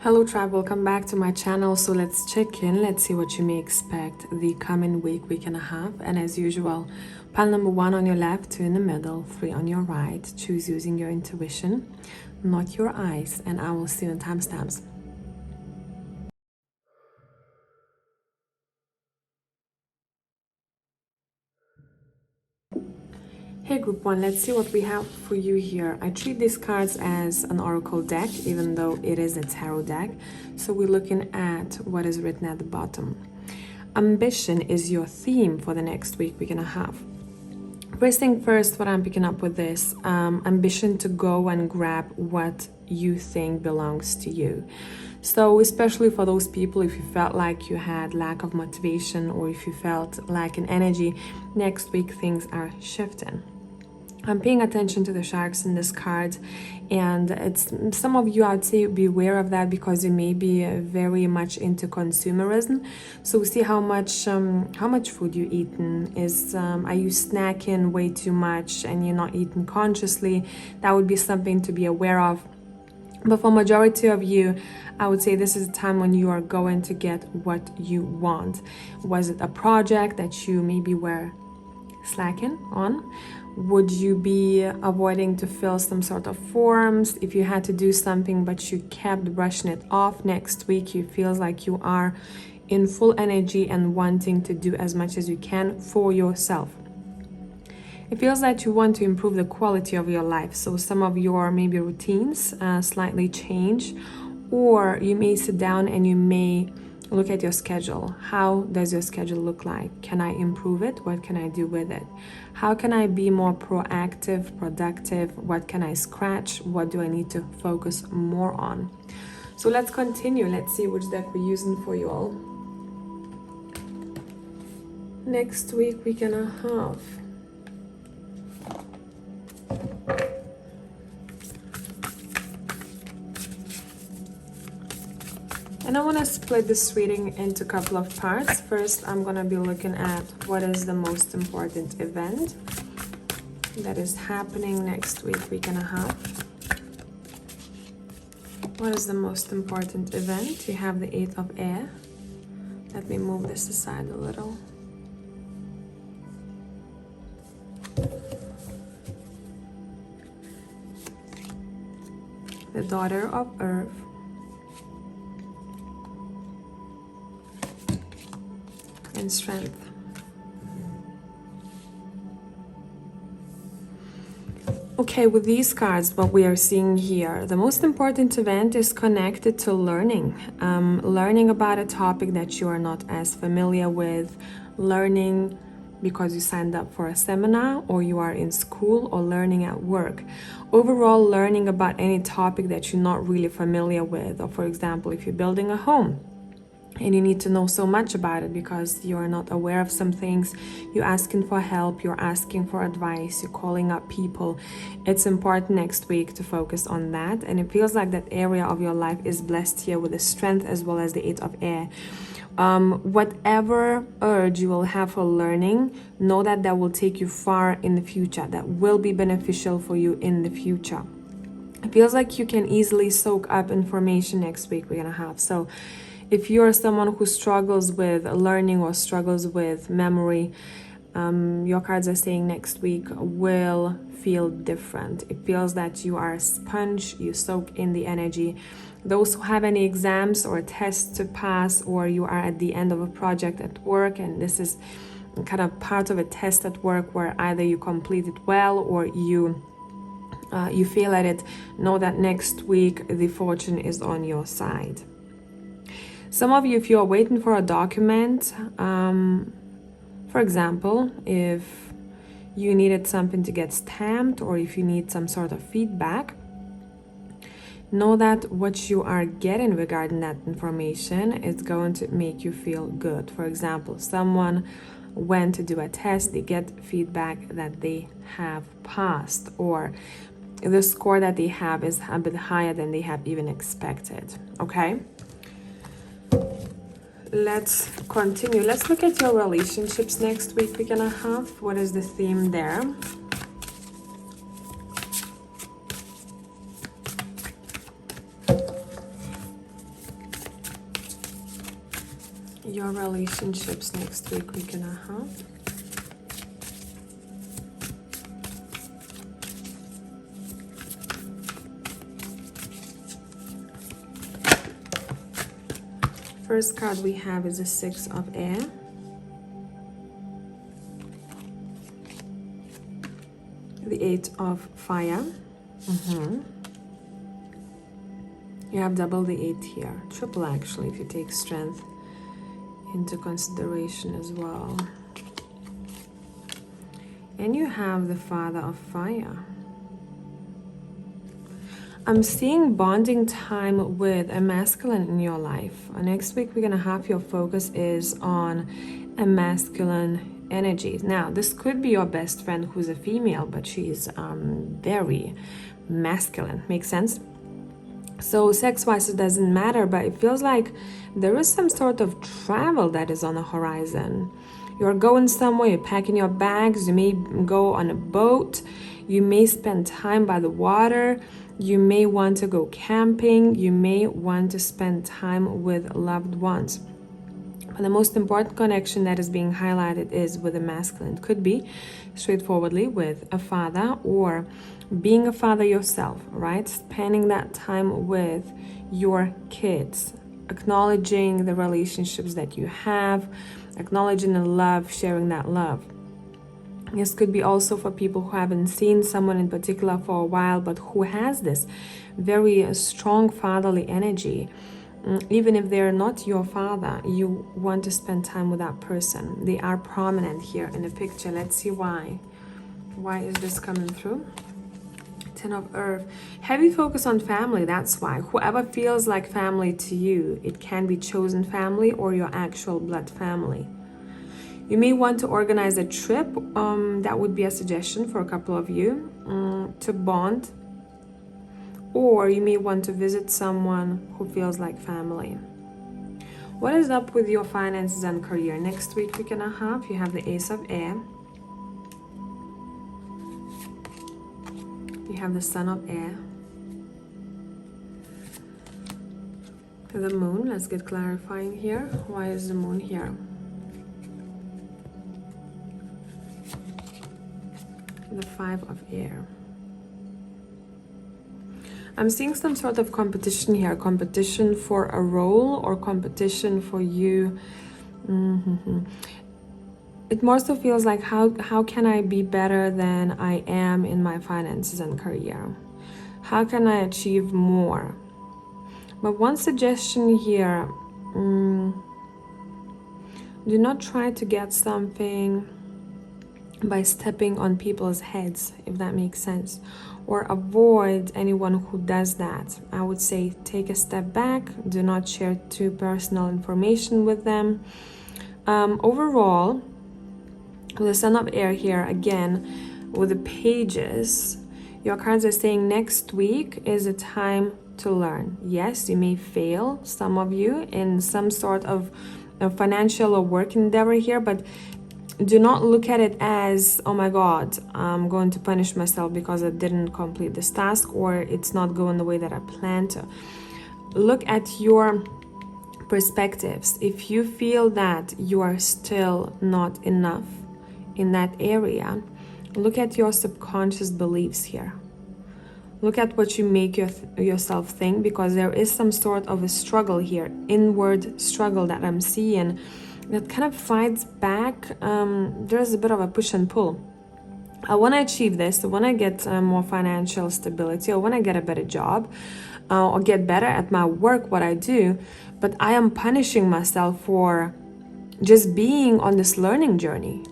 Hello tribe, welcome back to my channel. So let's check in, let's see what you may expect the coming week and a half. And as usual, pile number 1 on your left, 2 in the middle, 3 on your right. Choose using your intuition, not your eyes, and I will see you in timestamps. Hey group 1, let's see what we have for you here. I treat these cards as an oracle deck, even though it is a tarot deck. So we're looking at what is written at the bottom. Ambition is your theme for the next week and a half. First thing first, what I'm picking up with this, ambition to go and grab what you think belongs to you. So especially for those people, if you felt like you had lack of motivation or if you felt lack in energy, next week things are shifting. I'm paying attention to the sharks in this card, and it's some of you, I'd say, beware of that because you may be very much into consumerism. So see how much food you eating is. Are you snacking way too much and you're not eating consciously? That would be something to be aware of. But for majority of you, I would say this is a time when you are going to get what you want. Was it a project that you maybe were slacking on? Would you be avoiding to fill some sort of forms? If you had to do something but you kept brushing it off, next week you feel like you are in full energy and wanting to do as much as you can for yourself. It feels that you want to improve the quality of your life. So some of your maybe routines slightly change, or you may sit down and you may look at your schedule. How does your schedule look like? Can I improve it? What can I do with it? How can I be more proactive, productive? What can I scratch? What do I need to focus more on? So let's continue. Let's see which deck we're using for you all. Next week and a half. And I want to split this reading into a couple of parts. First, I'm going to be looking at what is the most important event that is happening next week and a half. What is the most important event? You have the 8 of Air. Let me move this aside a little. The Daughter of Earth. And Strength. Okay, with these cards, what we are seeing here, the most important event is connected to learning. Learning about a topic that you are not as familiar with, learning because you signed up for a seminar or you are in school or learning at work. Overall, learning about any topic that you're not really familiar with, or for example, if you're building a home, and you need to know so much about it because you're not aware of some things, you're asking for help, you're asking for advice, you're calling up people. It's important next week to focus on that, and it feels like that area of your life is blessed here with the Strength as well as the 8 of Air. Whatever urge you will have for learning, know that that will take you far in the future, that will be beneficial for you in the future. It feels like you can easily soak up information next week and a half. So if you're someone who struggles with learning or struggles with memory, your cards are saying next week will feel different. It feels that you are a sponge, you soak in the energy. Those who have any exams or tests to pass, or you are at the end of a project at work, and this is kind of part of a test at work where either you complete it well or you fail at it, know that next week the fortune is on your side. Some of you, if you are waiting for a document, for example, if you needed something to get stamped or if you need some sort of feedback, know that what you are getting regarding that information is going to make you feel good. For example, someone went to do a test, they get feedback that they have passed, or the score that they have is a bit higher than they have even expected. Okay? Let's continue. Let's look at your relationships next week and a half. What is the theme there? your relationships next week and a half. First card we have is the Six of Air. The Eight of Fire. You have double the 8 here. Triple actually, if you take Strength into consideration as well. And you have the Father of Fire. I'm seeing bonding time with a masculine in your life. Next week, we're gonna have your focus is on a masculine energy. Now, this could be your best friend who's a female, but she's very masculine. Makes sense? So sex-wise, it doesn't matter, but it feels like there is some sort of travel that is on the horizon. You're going somewhere, you're packing your bags, you may go on a boat, you may spend time by the water, you may want to go camping, you may want to spend time with loved ones. But the most important connection that is being highlighted is with a masculine. It could be straightforwardly with a father or being a father yourself, right? Spending that time with your kids, acknowledging the relationships that you have, acknowledging the love, sharing that love. This could be also for people who haven't seen someone in particular for a while, but who has this very strong fatherly energy. Even if they're not your father, you want to spend time with that person. They are prominent here in the picture. Let's see why. Why is this coming through? Ten of Earth. Heavy focus on family, that's why. Whoever feels like family to you, it can be chosen family or your actual blood family. You may want to organize a trip. That would be a suggestion for a couple of you to bond. Or you may want to visit someone who feels like family. What is up with your finances and career? Next week and a half, you have the Ace of Air. You have the Sun of Air. The Moon, let's get clarifying here. Why is the Moon here? The Five of Air. I'm seeing some sort of competition here, competition for a role or competition for you. It more so feels like how can I be better than I am in my finances and career? How can I achieve more? But one suggestion here, do not try to get something by stepping on people's heads, if that makes sense, or avoid anyone who does that. I would say take a step back, do not share too personal information with them. Overall, with the Sun of Air here, again, with the pages, your cards are saying next week is a time to learn. Yes, you may fail, some of you, in some sort of a financial or work endeavor here, but do not look at it as, oh my God, I'm going to punish myself because I didn't complete this task or it's not going the way that I planned to. Look at your perspectives. If you feel that you are still not enough in that area, look at your subconscious beliefs here. Look at what you make yourself think, because there is some sort of a struggle here, inward struggle that I'm seeing that kind of fights back. There's a bit of a push and pull. I want to achieve this. I want to get more financial stability. I want to get a better job or get better at my work, what I do. But I am punishing myself for just being on this learning journey.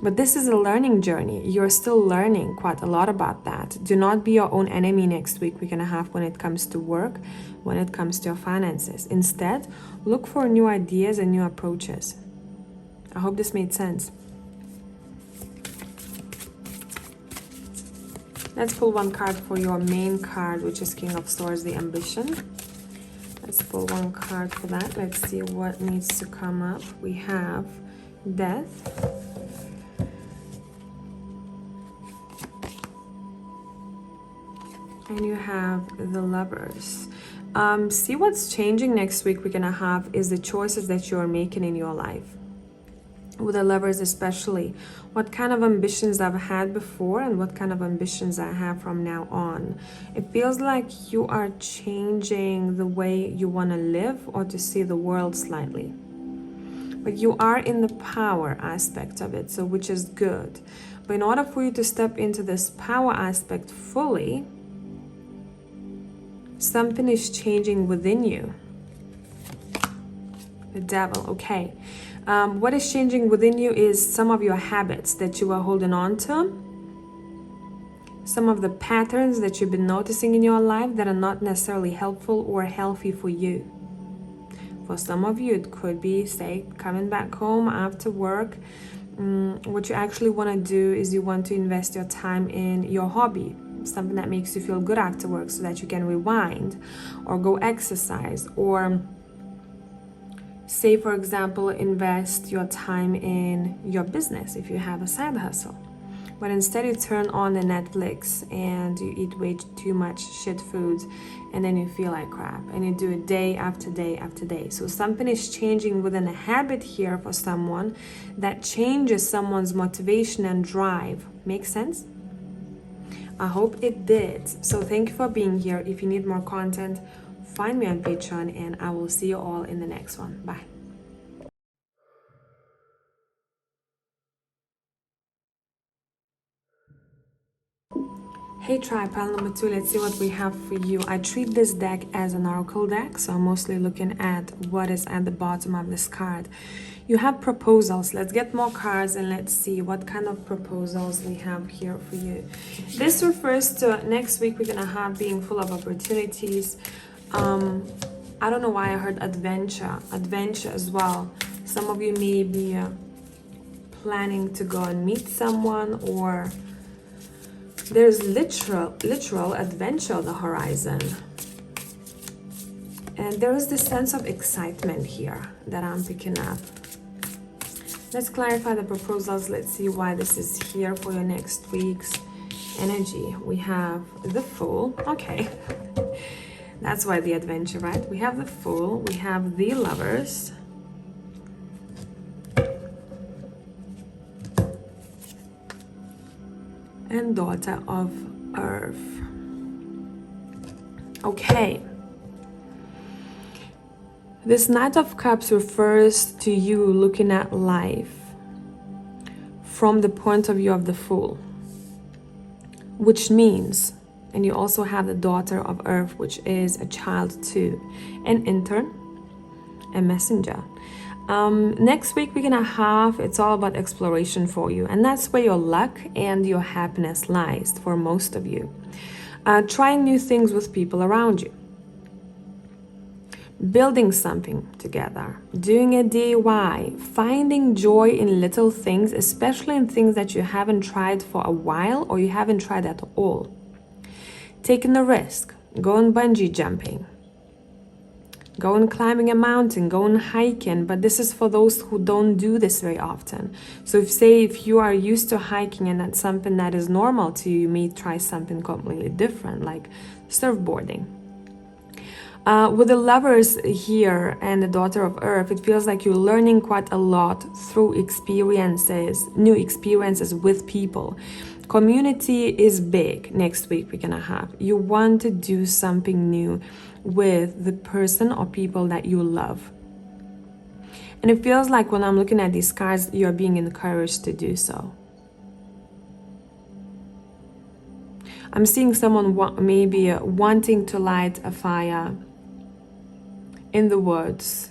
But this is a learning journey. You're still learning quite a lot about that. Do not be your own enemy next week and a half when it comes to work, when it comes to your finances. Instead, look for new ideas and new approaches. I hope this made sense. Let's pull one card for your main card, which is King of Swords, the ambition. Let's pull one card for that. Let's see what needs to come up. We have Death. And you have the Lovers. See what's changing next week we're gonna have is the choices that you're making in your life. With the Lovers especially, what kind of ambitions I've had before and what kind of ambitions I have from now on. It feels like you are changing the way you want to live or to see the world slightly. But you are in the power aspect of it, so which is good. But in order for you to step into this power aspect fully, something is changing within you. The Devil, okay. What is changing within you is some of your habits that you are holding on to, some of the patterns that you've been noticing in your life that are not necessarily helpful or healthy for you. For some of you, it could be, say, coming back home after work. What you actually want to do is you want to invest your time in your hobby, something that makes you feel good after work so that you can rewind or go exercise, or say, for example, invest your time in your business if you have a side hustle. But instead you turn on the Netflix and you eat way too much shit food, and then you feel like crap, and you do it day after day after day. So something is changing within a habit here for someone that changes someone's motivation and drive. Make sense? I hope it did. So thank you for being here. If you need more content, find me on Patreon, and I will see you all in the next one. Bye. Hey tribe, pile number 2, let's see what we have for you. I treat this deck as an oracle deck, so I'm mostly looking at what is at the bottom of this card. You have proposals. Let's get more cards and let's see what kind of proposals we have here for you. This refers to next week we're gonna have being full of opportunities. I don't know why I heard adventure as well. Some of you may be planning to go and meet someone, or there's literal adventure on the horizon. And there is this sense of excitement here that I'm picking up. Let's clarify the proposals. Let's see why this is here for your next week's energy. We have the Fool. Okay. That's why the adventure, right? We have the Fool. We have the Lovers. And Daughter of Earth. Okay. This Knight of Cups refers to you looking at life from the point of view of the Fool, which means, and you also have the Daughter of Earth, which is a child too, an intern, a messenger. Next week we're gonna have, it's all about exploration for you, and that's where your luck and your happiness lies for most of you. Trying new things with people around you, building something together, doing a DIY, finding joy in little things, especially in things that you haven't tried for a while or you haven't tried at all. Taking the risk, going bungee jumping, going climbing a mountain, going hiking, but this is for those who don't do this very often. So if you are used to hiking and that's something that is normal to you, you may try something completely different, like surfboarding. With the Lovers here and the Daughter of Earth, it feels like you're learning quite a lot through experiences, new experiences with people. Community is big next week we're gonna have. You want to do something new with the person or people that you love. And it feels like when I'm looking at these cards, you're being encouraged to do so. I'm seeing someone maybe wanting to light a fire in the woods,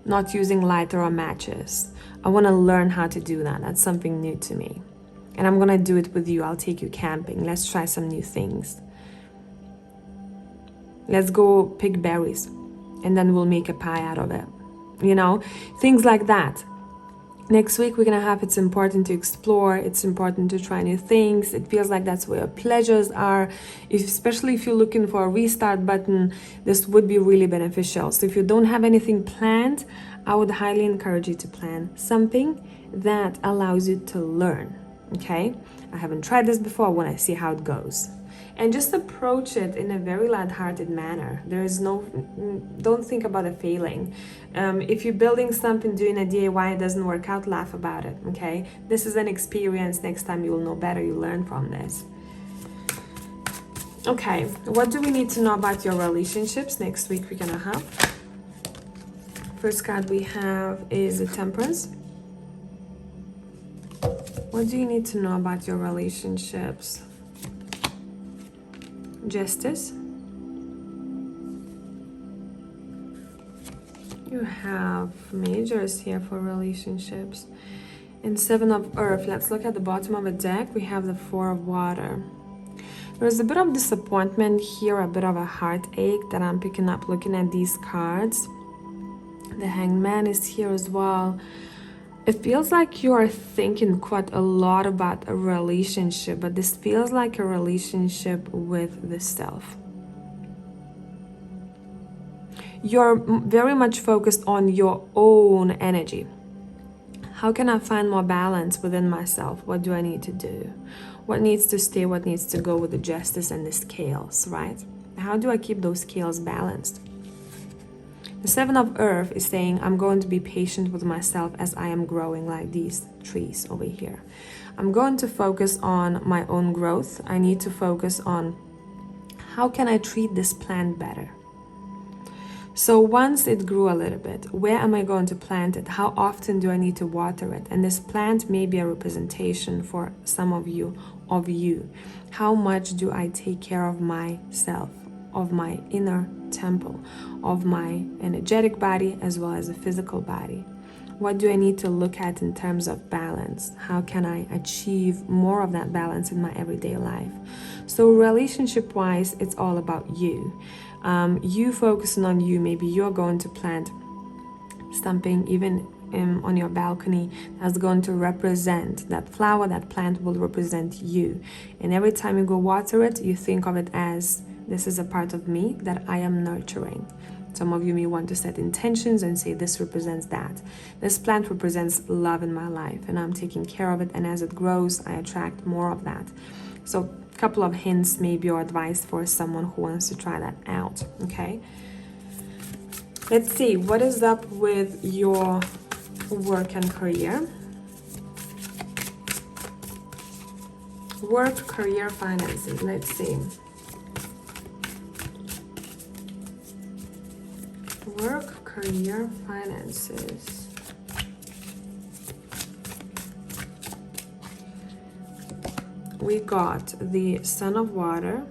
not using lighter or matches. I want to learn how to do that. That's something new to me. And I'm going to do it with you. I'll take you camping. Let's try some new things. Let's go pick berries and then we'll make a pie out of it. You know, things like that. Next week, we're going to have, it's important to explore. It's important to try new things. It feels like that's where your pleasures are. Especially if you're looking for a restart button, this would be really beneficial. So if you don't have anything planned, I would highly encourage you to plan something that allows you to learn. Okay, I haven't tried this before. I want to see how it goes. And just approach it in a very light-hearted manner. There is no, don't think about a failing. If you're building something, doing a DIY, it doesn't work out, laugh about it, okay? This is an experience. Next time you will know better, you learn from this. Okay, what do we need to know about your relationships? Next week we're gonna have. First card we have is the Temperance. What do you need to know about your relationships? Justice. You have majors here for relationships. And Seven of Earth. Let's look at the bottom of the deck. We have the Four of Water. There's a bit of disappointment here, a bit of a heartache that I'm picking up looking at these cards. The Hanged Man is here as well. It feels like you are thinking quite a lot about a relationship, but this feels like a relationship with the self. You're very much focused on your own energy. How can I find more balance within myself? What do I need to do? What needs to stay? What needs to go with the Justice and the scales, right? How do I keep those scales balanced? The Seven of Earth is saying I'm going to be patient with myself as I am growing, like these trees over here. I'm going to focus on my own growth. I need to focus on how can I treat this plant better. So once it grew a little bit, where am I going to plant it? How often do I need to water it? And this plant may be a representation for some of you. How much do I take care of myself, of my inner temple, of my energetic body as well as the physical body? What do I need to look at in terms of balance? How can I achieve more of that balance in my everyday life? So relationship-wise, it's all about you. You focusing on you. Maybe you're going to plant something even on your balcony that's going to represent that flower. That plant will represent you. And every time you go water it, you think of it as this is a part of me that I am nurturing. Some of you may want to set intentions and say this represents that. This plant represents love in my life and I'm taking care of it, and as it grows, I attract more of that. So a couple of hints maybe or advice for someone who wants to try that out, okay? Let's see, what is up with your work and career? Work, career, finances, let's see. Work, career, finances. We got the Son of Water,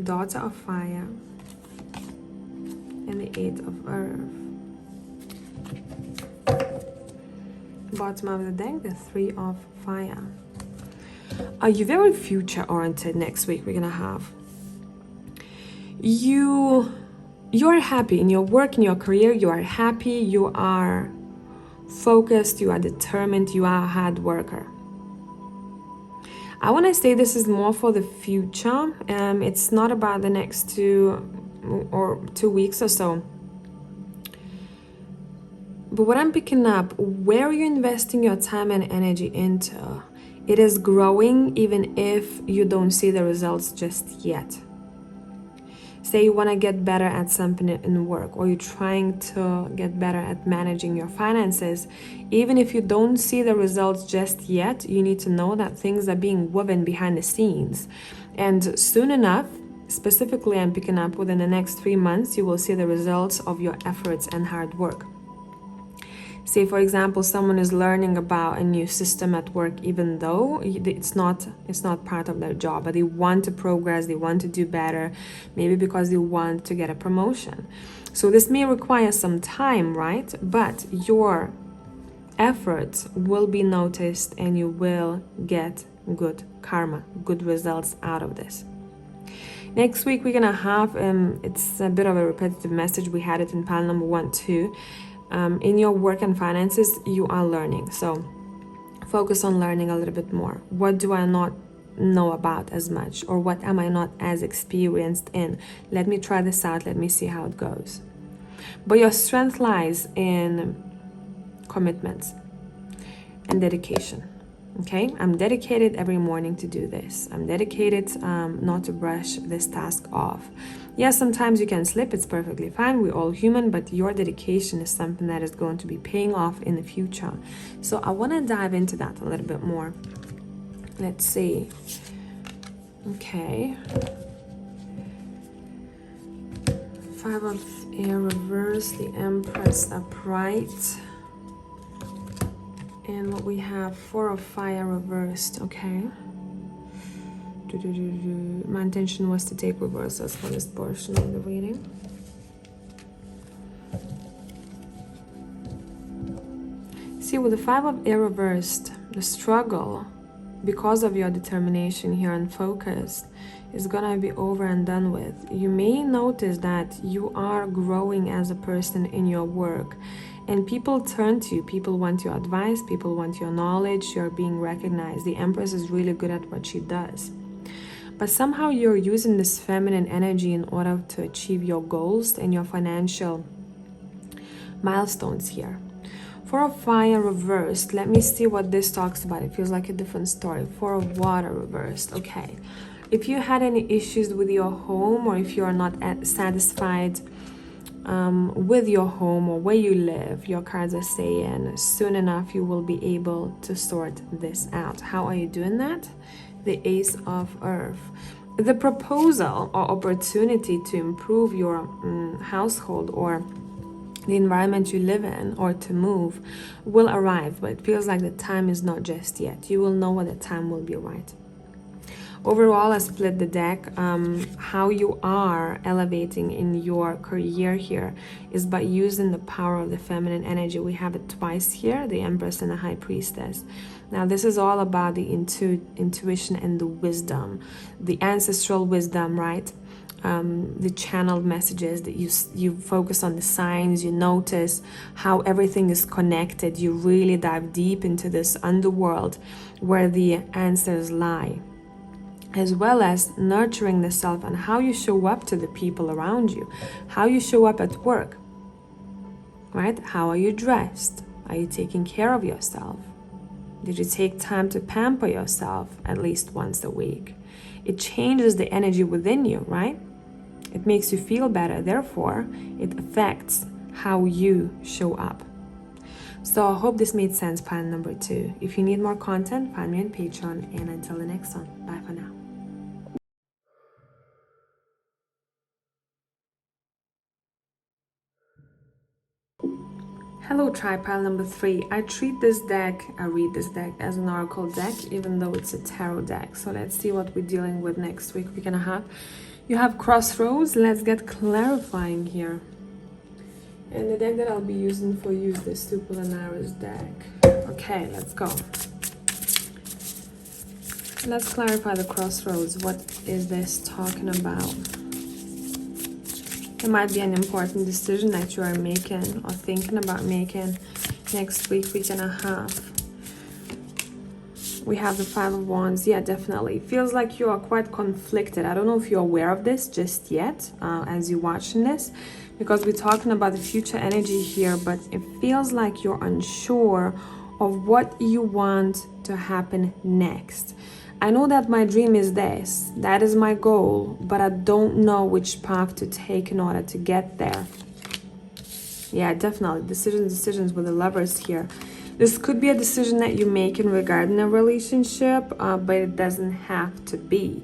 Daughter of Fire, and the Eight of Earth. Bottom of the deck, the Three of Fire. Are you very future oriented? Next week we're gonna have you're happy in your work, in your career. You are happy, you are focused, you are determined, you are a hard worker. I want to say this is more for the future. It's not about the next 2 weeks or so. But what I'm picking up, where you're investing your time and energy into, it is growing even if you don't see the results just yet. Say you want to get better at something in work, or you're trying to get better at managing your finances. Even if you don't see the results just yet, you need to know that things are being woven behind the scenes. And soon enough, specifically I'm picking up within the next 3 months, you will see the results of your efforts and hard work. Say, for example, someone is learning about a new system at work, even though it's not part of their job, but they want to progress, they want to do better, maybe because they want to get a promotion. So this may require some time, right? But your efforts will be noticed and you will get good karma, good results out of this. Next week, we're gonna have, it's a bit of a repetitive message. We had it in pile number 1, 2. In your work and finances, you are learning. So focus on learning a little bit more. What do I not know about as much? Or what am I not as experienced in? Let me try this out. Let me see how it goes. But your strength lies in commitments. and dedication. Okay, I'm dedicated every morning to do this. I'm dedicated not to brush this task off. Yes, sometimes you can slip, it's perfectly fine. We're all human, but your dedication is something that is going to be paying off in the future. So I want to dive into that a little bit more. Let's see. Okay. Five of Air reversed, the Empress upright. And what we have, Four of Fire reversed, okay. My intention was to take reversals for this portion of the reading. See, with the Five of Air reversed, the struggle, because of your determination here and focus, is gonna be over and done with. You may notice that you are growing as a person in your work, and people turn to you. People want your advice, people want your knowledge, you're being recognized. The Empress is really good at what she does. But somehow you're using this feminine energy in order to achieve your goals and your financial milestones here. Four of Fire reversed. Let me see what this talks about. It feels like a different story. Four of Water reversed. Okay. If you had any issues with your home, or if you are not satisfied with your home or where you live, your cards are saying soon enough you will be able to sort this out. How are you doing that? The Ace of Earth. The proposal or opportunity to improve your household or the environment you live in, or to move, will arrive, but it feels like the time is not just yet. You will know when the time will be right. Overall, I split the deck. How you are elevating in your career here is by using the power of the feminine energy. We have it twice here, the Empress and the High Priestess. Now, this is all about the intuition and the wisdom, the ancestral wisdom, right? The channeled messages that you focus on the signs, you notice how everything is connected. You really dive deep into this underworld where the answers lie, as well as nurturing the self and how you show up to the people around you, how you show up at work, right? How are you dressed? Are you taking care of yourself? Did you take time to pamper yourself at least once a week? It changes the energy within you, right? It makes you feel better. Therefore, it affects how you show up. So I hope this made sense, pile number 2. If you need more content, find me on Patreon. And until the next one, bye for now. Hello tribe, pile number 3. I read this deck as an oracle deck, even though it's a tarot deck. So let's see what we're dealing with next week. We're gonna have, you have Crossroads. Let's get clarifying here. And the deck that I'll be using for you is this Two Polaris deck. Okay, let's go. Let's clarify the Crossroads. What is this talking about? It might be an important decision that you are making or thinking about making next week, week and a half. We have the Five of Wands. Yeah, definitely. It feels like you are quite conflicted. I don't know if you're aware of this just yet as you're watching this, because we're talking about the future energy here, but it feels like you're unsure of what you want to happen next. I know that my dream is this, that is my goal, but I don't know which path to take in order to get there. Yeah, definitely. Decisions with the Lovers here. This could be a decision that you're making regarding a relationship, but it doesn't have to be.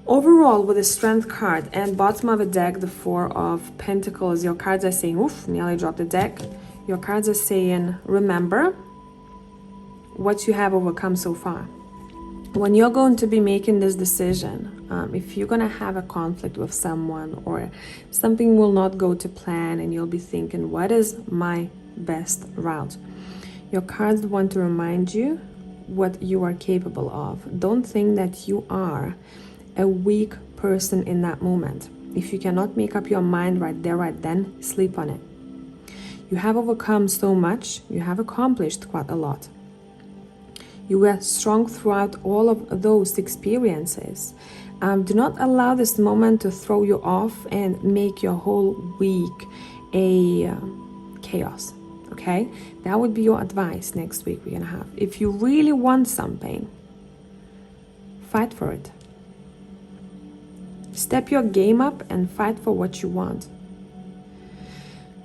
Overall, with the Strength card and bottom of the deck, the Four of Pentacles, your cards are saying, oof, nearly dropped the deck. Your cards are saying, remember what you have overcome so far. When you're going to be making this decision, if you're going to have a conflict with someone or something will not go to plan and you'll be thinking, what is my best route? Your cards want to remind you what you are capable of. Don't think that you are a weak person in that moment. If you cannot make up your mind right there, right then, sleep on it. You have overcome so much. You have accomplished quite a lot. You were strong throughout all of those experiences. Do not allow this moment to throw you off and make your whole week a chaos, okay? That would be your advice next week we're gonna have. If you really want something, fight for it. Step your game up and fight for what you want.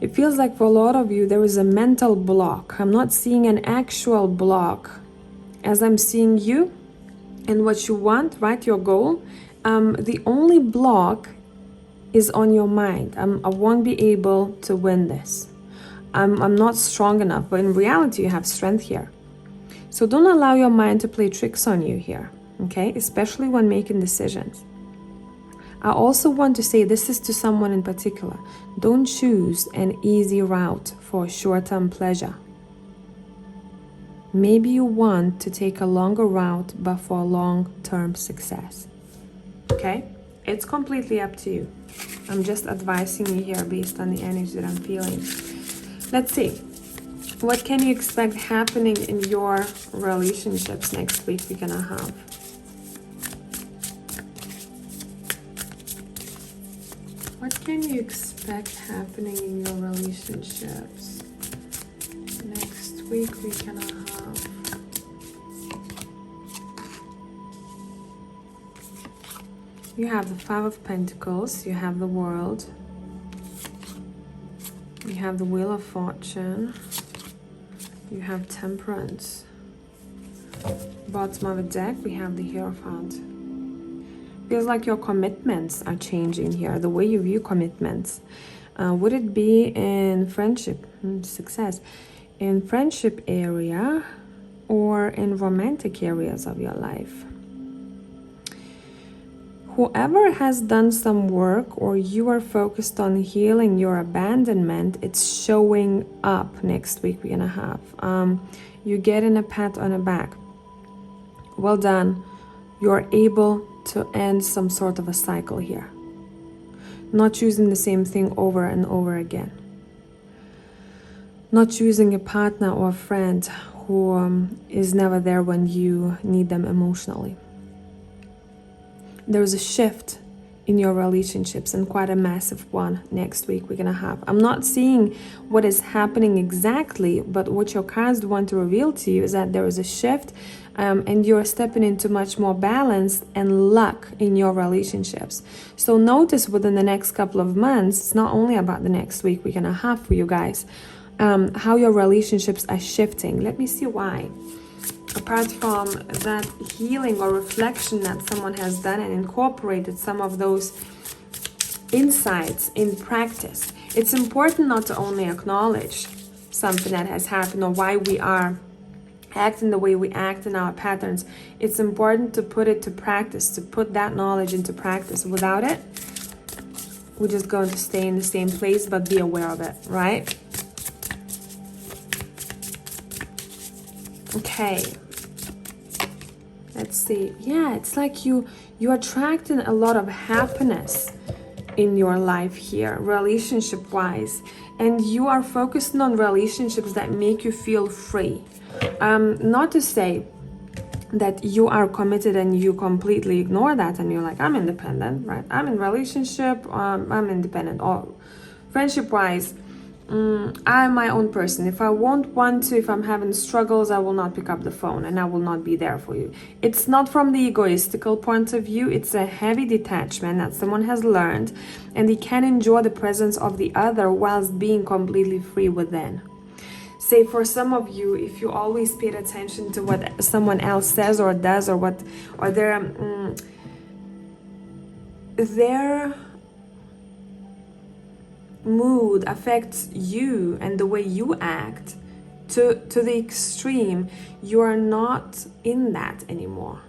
It feels like for a lot of you there is a mental block. I'm not seeing an actual block as I'm seeing you and what you want, right? Your goal. The only block is on your mind. I won't be able to win this. I'm not strong enough, but in reality you have strength here. So don't allow your mind to play tricks on you here, okay? Especially when making decisions. I also want to say, this is to someone in particular, don't choose an easy route for short-term pleasure. Maybe you want to take a longer route, but for long-term success, okay? It's completely up to you. I'm just advising you here based on the energy that I'm feeling. Let's see. What can you expect happening in your relationships next week we're gonna have? What can you expect happening in your relationships next week we're gonna have? You have the Five of Pentacles, you have the World, you have the Wheel of Fortune, you have Temperance. Bottom of the deck, we have the Hierophant. Feels like your commitments are changing here, the way you view commitments. Would it be in friendship, success, in friendship area, or in romantic areas of your life? Whoever has done some work, or you are focused on healing your abandonment, it's showing up next week we're gonna have. You getting a pat on the back. Well done. You're able to end some sort of a cycle here. Not choosing the same thing over and over again. Not choosing a partner or a friend who is never there when you need them emotionally. There's a shift in your relationships, and quite a massive one next week we're gonna have. I'm not seeing what is happening exactly, but what your cards want to reveal to you is that there is a shift, and you're stepping into much more balance and luck in your relationships. So notice within the next couple of months, it's not only about the next week we're gonna have for you guys, how your relationships are shifting. Let me see why. Apart from that healing or reflection that someone has done and incorporated some of those insights in practice, it's important not to only acknowledge something that has happened or why we are acting the way we act in our patterns. It's important to put it to practice, to put that knowledge into practice. Without it, we're just going to stay in the same place, but be aware of it, right? Okay, let's see. Yeah, it's like you're attracting a lot of happiness in your life here, relationship wise, and you are focusing on relationships that make you feel free. Not to say that you are committed and you completely ignore that and you're like, I'm independent, right? I'm in relationship, I'm independent. Or friendship wise, I'm my own person. If I won't want to, if I'm having struggles, I will not pick up the phone and I will not be there for you. It's not from the egoistical point of view. It's a heavy detachment that someone has learned, and they can enjoy the presence of the other whilst being completely free within. Say for some of you, if you always paid attention to what someone else says or does, or what, or their mood affects you and the way you act to the extreme, you are not in that anymore.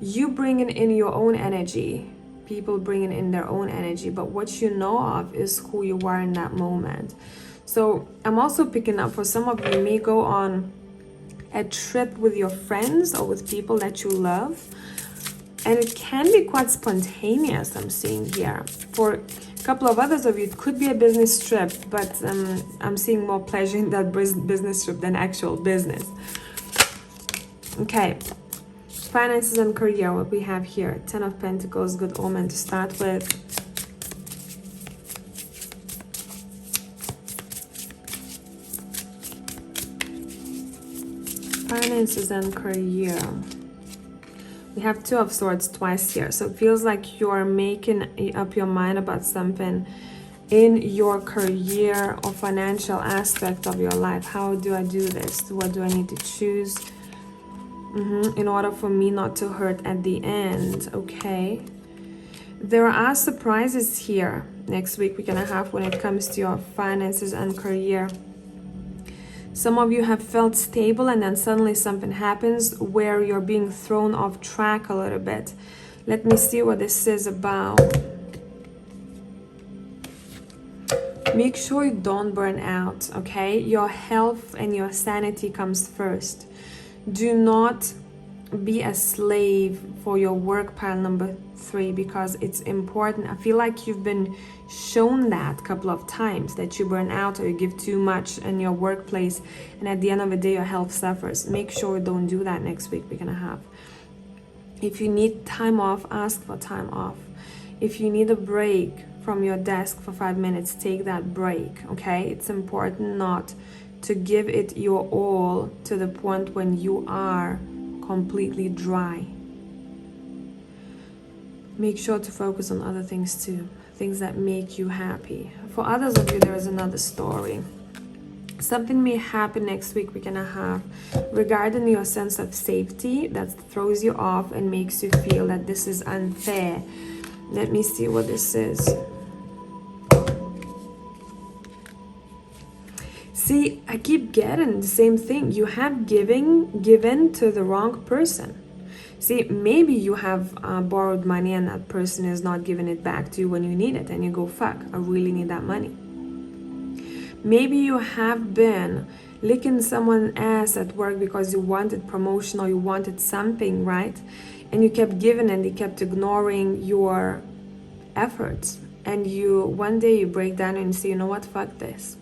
You bringing in your own energy, people bringing in their own energy, but what you know of is who you are in that moment. So I'm also picking up for some of you, may go on a trip with your friends or with people that you love, and it can be quite spontaneous, I'm seeing here. For a couple of others of you, it could be a business trip, but I'm seeing more pleasure in that business trip than actual business. Okay, finances and career, what we have here. 10 of Pentacles, good omen to start with. finances and career. We have Two of Swords twice here. So it feels like you're making up your mind about something in your career or financial aspect of your life. How do I do this? What do I need to choose in order for me not to hurt at the end? Okay. There are surprises here next week we're gonna have when it comes to your finances and career. Some of you have felt stable and then suddenly something happens where you're being thrown off track a little bit. Let me see what this is about. Make sure you don't burn out, okay? Your health and your sanity comes first. Do not be a slave for your work, pile number 3, because it's important. I feel like you've been shown that a couple of times, that you burn out or you give too much in your workplace, and at the end of the day your health suffers. Make sure you don't do that next week we're gonna have. If you need time off, ask for time off. If you need a break from your desk for 5 minutes, take that break, okay? It's important not to give it your all to the point when you are completely dry. Make sure to focus on other things too, things that make you happy. For others of you, there is another story. Something may happen next week we're gonna have regarding your sense of safety that throws you off and makes you feel that this is unfair. Let me see what this is. See, I keep getting the same thing. You have given to the wrong person. See, maybe you have borrowed money and that person is not giving it back to you when you need it, and you go, fuck, I really need that money. Maybe you have been licking someone's ass at work because you wanted promotion or you wanted something, right? And you kept giving and they kept ignoring your efforts. And one day you break down and say, you know what, fuck this.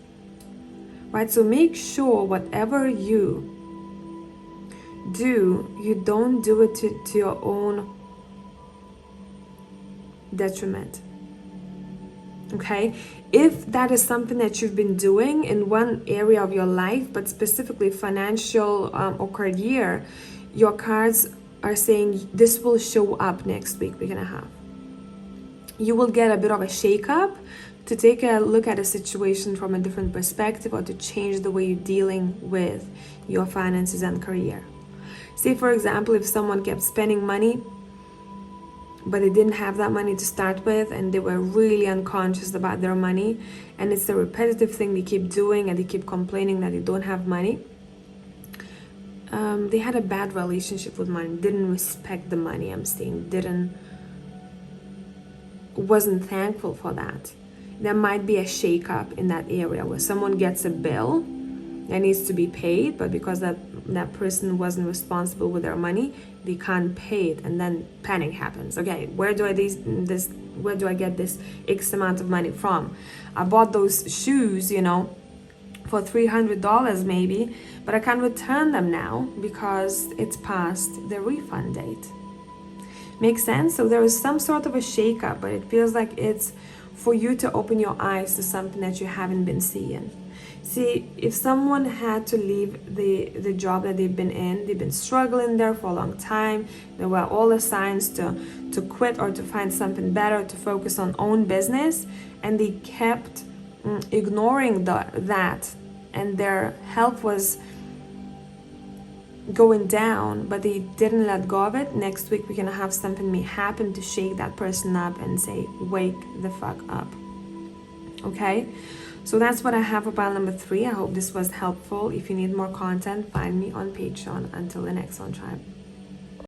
Right? So make sure whatever you do, you don't do it to your own detriment. Okay? If that is something that you've been doing in one area of your life, but specifically financial or career, your cards are saying this will show up next week we're gonna have. You will get a bit of a shake-up to take a look at a situation from a different perspective, or to change the way you're dealing with your finances and career. Say, for example, if someone kept spending money, but they didn't have that money to start with, and they were really unconscious about their money, and it's a repetitive thing they keep doing, and they keep complaining that they don't have money. They had a bad relationship with money, didn't respect the money, I'm saying, wasn't thankful for that. There might be a shake-up in that area where someone gets a bill that needs to be paid, but because that person wasn't responsible with their money, they can't pay it, and then panic happens. Okay, where do I get this X amount of money from? I bought those shoes, for $300 maybe, but I can't return them now because it's past the refund date. Makes sense? So there is some sort of a shake-up, but it feels like it's for you to open your eyes to something that you haven't been seeing. See, if someone had to leave the job that they've been struggling there for a long time, there were all the signs to quit or to find something better, to focus on own business, and they kept ignoring that, and their health was going down, but they didn't let go of it. Next week we're gonna have something may happen to shake that person up and say, wake the fuck up. Okay, so that's what I have for pile number 3. I hope this was helpful. If you need more content, find me on Patreon. Until the next one, tribe.